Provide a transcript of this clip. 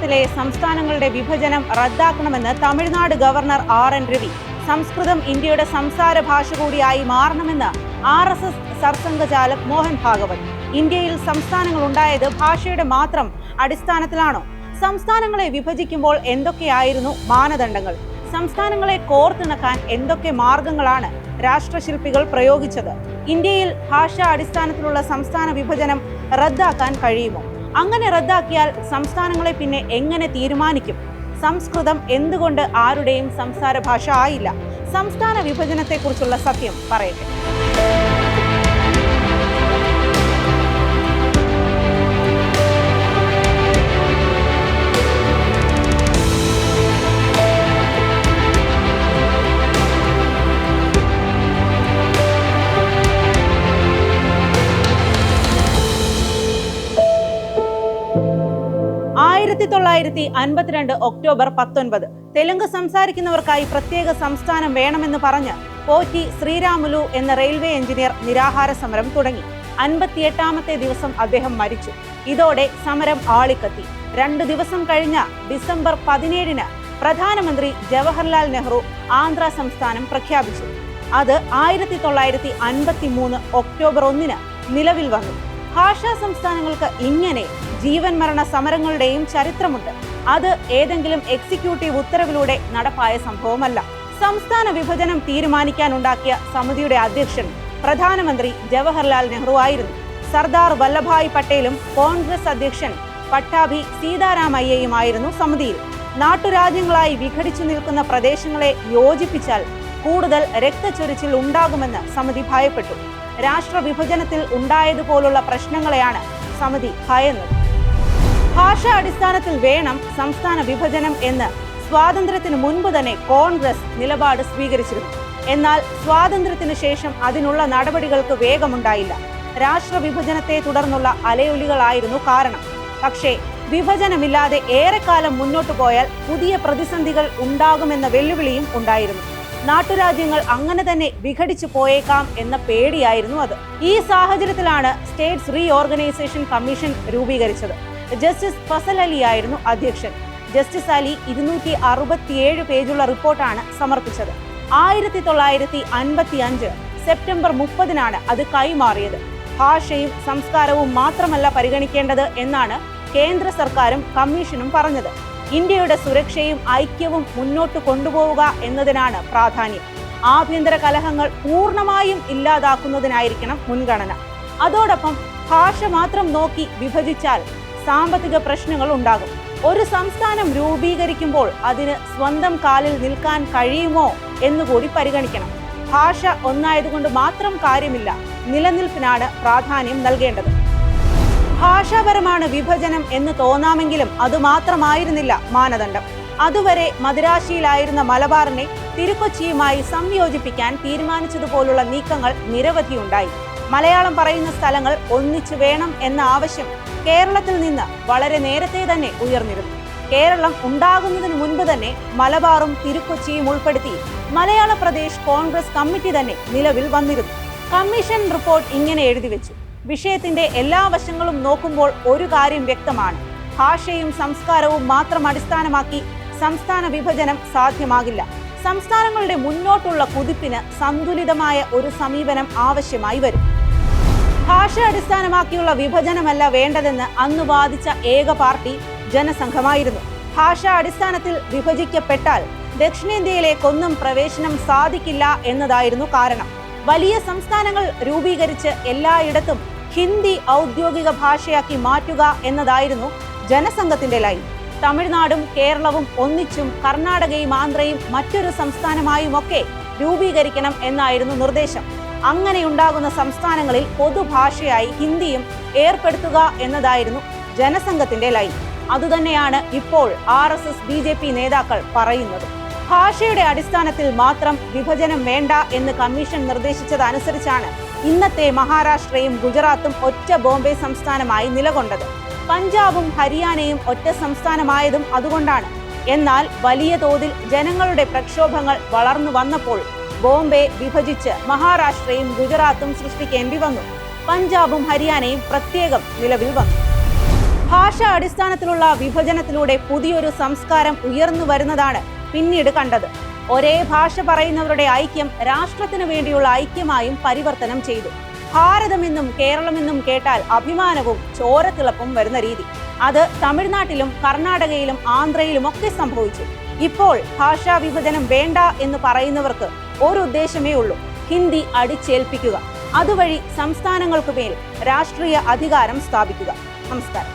കേരളത്തിലെ സംസ്ഥാനങ്ങളുടെ വിഭജനം റദ്ദാക്കണമെന്ന് തമിഴ്നാട് ഗവർണർ RN രവി. സംസ്കൃതം ഇന്ത്യയുടെ സംസാര ഭാഷ കൂടിയായി മാറണമെന്ന് RSS സർസംഘചാലക് മോഹൻ ഭാഗവത്. ഇന്ത്യയിൽ സംസ്ഥാനങ്ങൾ ഉണ്ടായത് ഭാഷയുടെ മാത്രം അടിസ്ഥാനത്തിലാണോ? സംസ്ഥാനങ്ങളെ വിഭജിക്കുമ്പോൾ എന്തൊക്കെയായിരുന്നു മാനദണ്ഡങ്ങൾ? സംസ്ഥാനങ്ങളെ കോർത്തിണക്കാൻ എന്തൊക്കെ മാർഗങ്ങളാണ് രാഷ്ട്രശില്പികൾ പ്രയോഗിച്ചത്? ഇന്ത്യയിൽ ഭാഷാ അടിസ്ഥാനത്തിലുള്ള സംസ്ഥാന വിഭജനം റദ്ദാക്കാൻ കഴിയുമോ? അങ്ങനെ റദ്ദാക്കിയാൽ സംസ്ഥാനങ്ങളെ പിന്നെ എങ്ങനെ തീരുമാനിക്കും? സംസ്കൃതം എന്തുകൊണ്ട് ആരുടെയും സംസാര ഭാഷ ആയില്ല? സംസ്ഥാന വിഭജനത്തെക്കുറിച്ചുള്ള സത്യം പറയട്ടെ. ഒക്ടോബർ 19 തെലുങ്ക് സംസാരിക്കുന്നവർക്കായി പ്രത്യേക സംസ്ഥാനം വേണമെന്ന് പറഞ്ഞ് പോറ്റി ശ്രീരാമുലു എന്ന റെയിൽവേ എഞ്ചിനീയർ നിരാഹാര സമരം തുടങ്ങി. 58ാമത്തെ ദിവസം അദ്ദേഹം മരിച്ചു. ഇതോടെ സമരം ആളിക്കത്തി. 2 ദിവസം കഴിഞ്ഞ ഡിസംബർ 17-ന് പ്രധാനമന്ത്രി ജവഹർലാൽ നെഹ്റു ആന്ധ്ര സംസ്ഥാനം പ്രഖ്യാപിച്ചു. അത് 1953 ഒക്ടോബർ 1-ന് നിലവിൽ വന്നു. ഭാഷാ സംസ്ഥാനങ്ങൾക്ക് ഇങ്ങനെ ജീവൻ മരണ സമരങ്ങളുടെയും ചരിത്രമുണ്ട്. അത് ഏതെങ്കിലും എക്സിക്യൂട്ടീവ് ഉത്തരവിലൂടെ നടപ്പായ സംഭവമല്ല. സംസ്ഥാന വിഭജനം തീരുമാനിക്കാനുണ്ടാക്കിയ സമിതിയുടെ അധ്യക്ഷൻ പ്രധാനമന്ത്രി ജവഹർലാൽ നെഹ്റു ആയിരുന്നു. സർദാർ വല്ലഭായ് പട്ടേലും കോൺഗ്രസ് അധ്യക്ഷൻ പട്ടാഭി സീതാരാമയ്യയുമായിരുന്നു സമിതിയിൽ. നാട്ടുരാജ്യങ്ങളായി വിഘടിച്ചു നിൽക്കുന്ന പ്രദേശങ്ങളെ യോജിപ്പിച്ചാൽ കൂടുതൽ രക്തച്ചൊരിച്ചിൽ ഉണ്ടാകുമെന്ന് സമിതി ഭയപ്പെട്ടു. രാഷ്ട്ര വിഭജനത്തിൽ ഉണ്ടായതുപോലുള്ള പ്രശ്നങ്ങളെയാണ് സമിതി ഭയന്നത്. ഭാഷാ അടിസ്ഥാനത്തിൽ വേണം സംസ്ഥാന വിഭജനം എന്ന് സ്വാതന്ത്ര്യത്തിന് മുൻപ് തന്നെ കോൺഗ്രസ് നിലപാട് സ്വീകരിച്ചിരുന്നു. എന്നാൽ സ്വാതന്ത്ര്യത്തിന് ശേഷം അതിനുള്ള നടപടികൾക്ക് വേഗമുണ്ടായില്ല. രാഷ്ട്ര വിഭജനത്തെ തുടർന്നുള്ള അലയൊലികളായിരുന്നു കാരണം. പക്ഷേ വിഭജനമില്ലാതെ ഏറെക്കാലം മുന്നോട്ടു പോയാൽ പുതിയ പ്രതിസന്ധികൾ ഉണ്ടാകുമെന്ന വെല്ലുവിളിയും ഉണ്ടായിരുന്നു. നാട്ടുരാജ്യങ്ങൾ അങ്ങനെ തന്നെ വിഘടിച്ചു പോയേക്കാം എന്ന പേടിയായിരുന്നു അത്. ഈ സാഹചര്യത്തിലാണ് സ്റ്റേറ്റ്സ് റീ ഓർഗനൈസേഷൻ കമ്മീഷൻ രൂപീകരിച്ചത്. ജസ്റ്റിസ് ഫസൽ അലി ആയിരുന്നു അധ്യക്ഷൻ. ജസ്റ്റിസ് അലി 267 പേജുള്ള റിപ്പോർട്ടാണ് സമർപ്പിച്ചത്. 1955 സെപ്റ്റംബർ 30-നാണ് അത് കൈമാറിയത്. ഭാഷയും സംസ്കാരവും മാത്രമല്ല പരിഗണിക്കേണ്ടത് എന്നാണ് കേന്ദ്ര സർക്കാരും കമ്മീഷനും പറഞ്ഞത്. ഇന്ത്യയുടെ സുരക്ഷയും ഐക്യവും മുന്നോട്ട് കൊണ്ടുപോവുക എന്നതിനാണ് പ്രാധാന്യം. ആഭ്യന്തര കലഹങ്ങൾ പൂർണ്ണമായും ഇല്ലാതാക്കുന്നതിനായിരിക്കണം മുൻഗണന. അതോടൊപ്പം ഭാഷ മാത്രം നോക്കി വിഭജിച്ചാൽ സാമ്പത്തിക പ്രശ്നങ്ങൾ ഉണ്ടാകും. ഒരു സംസ്ഥാനം രൂപീകരിക്കുമ്പോൾ അതിന് സ്വന്തം കാലിൽ നിൽക്കാൻ കഴിയുമോ എന്നുകൂടി പരിഗണിക്കണം. ഭാഷ ഒന്നായതുകൊണ്ട് മാത്രം കാര്യമില്ല. നിലനിൽപ്പിനാണ് പ്രാധാന്യം നൽകേണ്ടത്. ഭാഷാപരമാണ് വിഭജനം എന്ന് തോന്നാമെങ്കിലും അതുമാത്രമായിരുന്നില്ല മാനദണ്ഡം. അതുവരെ മദിരാശിയിലായിരുന്ന മലബാറിനെ തിരുക്കൊച്ചിയുമായി സംയോജിപ്പിക്കാൻ തീരുമാനിച്ചതുപോലുള്ള നീക്കങ്ങൾ നിരവധിയുണ്ടായി. മലയാളം പറയുന്ന സ്ഥലങ്ങൾ ഒന്നിച്ചു വേണം എന്ന ആവശ്യം കേരളത്തിൽ നിന്ന് വളരെ നേരത്തെ തന്നെ ഉയർന്നിരുന്നു. കേരളം ഉണ്ടാകുന്നതിന് മുൻപ് തന്നെ മലബാറും തിരുക്കൊച്ചിയും ഉൾപ്പെടുത്തി മലയാള പ്രദേശ് കോൺഗ്രസ് കമ്മിറ്റി തന്നെ നിലവിൽ വന്നിരുന്നു. കമ്മീഷൻ റിപ്പോർട്ട് ഇങ്ങനെ എഴുതി വെച്ചു: വിഷയത്തിന്റെ എല്ലാ വശങ്ങളും നോക്കുമ്പോൾ ഒരു കാര്യം വ്യക്തമാണ്. ഭാഷയും സംസ്കാരവും മാത്രം അടിസ്ഥാനമാക്കി സംസ്ഥാന വിഭജനം സാധ്യമാകില്ല. സംസ്ഥാനങ്ങളുടെ മുന്നോട്ടുള്ള കുതിപ്പിന് സന്തുലിതമായ ഒരു സമീപനം ആവശ്യമായി വരും. ഭാഷ അടിസ്ഥാനമാക്കിയുള്ള വിഭജനമല്ല വേണ്ടതെന്ന് അന്ന് വാദിച്ച ഏക പാർട്ടി ജനസംഘമായിരുന്നു. ഭാഷാ അടിസ്ഥാനത്തിൽ വിഭജിക്കപ്പെട്ടാൽ ദക്ഷിണേന്ത്യയിലേക്കൊന്നും പ്രവേശനം സാധിക്കില്ല എന്നതായിരുന്നു കാരണം. വലിയ സംസ്ഥാനങ്ങൾ രൂപീകരിച്ച് എല്ലായിടത്തും ഹിന്ദി ഔദ്യോഗിക ഭാഷയാക്കി മാറ്റുക എന്നതായിരുന്നു ജനസംഘത്തിന്റെ ലൈൻ. തമിഴ്നാടും കേരളവും ഒന്നിച്ചും കർണാടകയും ആന്ധ്രയും മറ്റൊരു സംസ്ഥാനമായുമൊക്കെ രൂപീകരിക്കണം എന്നായിരുന്നു നിർദ്ദേശം. അങ്ങനെയുണ്ടാകുന്ന സംസ്ഥാനങ്ങളിൽ പൊതുഭാഷയായി ഹിന്ദിയും ഏർപ്പെടുത്തുക എന്നതായിരുന്നു ജനസംഘത്തിന്റെ ലൈൻ. അതുതന്നെയാണ് ഇപ്പോൾ RSS BJP നേതാക്കൾ പറയുന്നത്. ഭാഷയുടെ അടിസ്ഥാനത്തിൽ മാത്രം വിഭജനം വേണ്ട എന്ന് കമ്മീഷൻ നിർദ്ദേശിച്ചതനുസരിച്ചാണ് ഇന്നത്തെ മഹാരാഷ്ട്രയും ഗുജറാത്തും ഒറ്റ ബോംബെ സംസ്ഥാനമായി നിലകൊണ്ടത്. പഞ്ചാബും ഹരിയാനയും ഒറ്റ സംസ്ഥാനമായതും അതുകൊണ്ടാണ്. എന്നാൽ വലിയ തോതിൽ ജനങ്ങളുടെ പ്രക്ഷോഭങ്ങൾ വളർന്നു വന്നപ്പോൾ ബോംബെ വിഭജിച്ച് മഹാരാഷ്ട്രയും ഗുജറാത്തും സൃഷ്ടിക്കേണ്ടി വന്നു. പഞ്ചാബും ഹരിയാനയും പ്രത്യേകം നിലവിൽ വന്നു. ഭാഷാ അടിസ്ഥാനത്തിലുള്ള വിഭജനത്തിലൂടെ പുതിയൊരു സംസ്കാരം ഉയർന്നു വരുന്നതാണ് പിന്നീട് കണ്ടത്. ഒരേ ഭാഷ പറയുന്നവരുടെ ഐക്യം രാഷ്ട്രത്തിനു വേണ്ടിയുള്ള ഐക്യമായും പരിവർത്തനം ചെയ്തു. ഭാരതമെന്നും കേരളമെന്നും കേട്ടാൽ അഭിമാനവും ചോരത്തിളപ്പും വരുന്ന രീതി, അത് തമിഴ്നാട്ടിലും കർണാടകയിലും ആന്ധ്രയിലും ഒക്കെ സംഭവിച്ചു. ഇപ്പോൾ ഭാഷാ വിഭജനം വേണ്ട എന്ന് പറയുന്നവർക്ക് ഒരു ഉദ്ദേശമേ ഉള്ളൂ: ഹിന്ദി അടിച്ചേൽപ്പിക്കുക, അതുവഴി സംസ്ഥാനങ്ങൾക്ക് മേൽ രാഷ്ട്രീയ അധികാരം സ്ഥാപിക്കുക. നമസ്കാരം.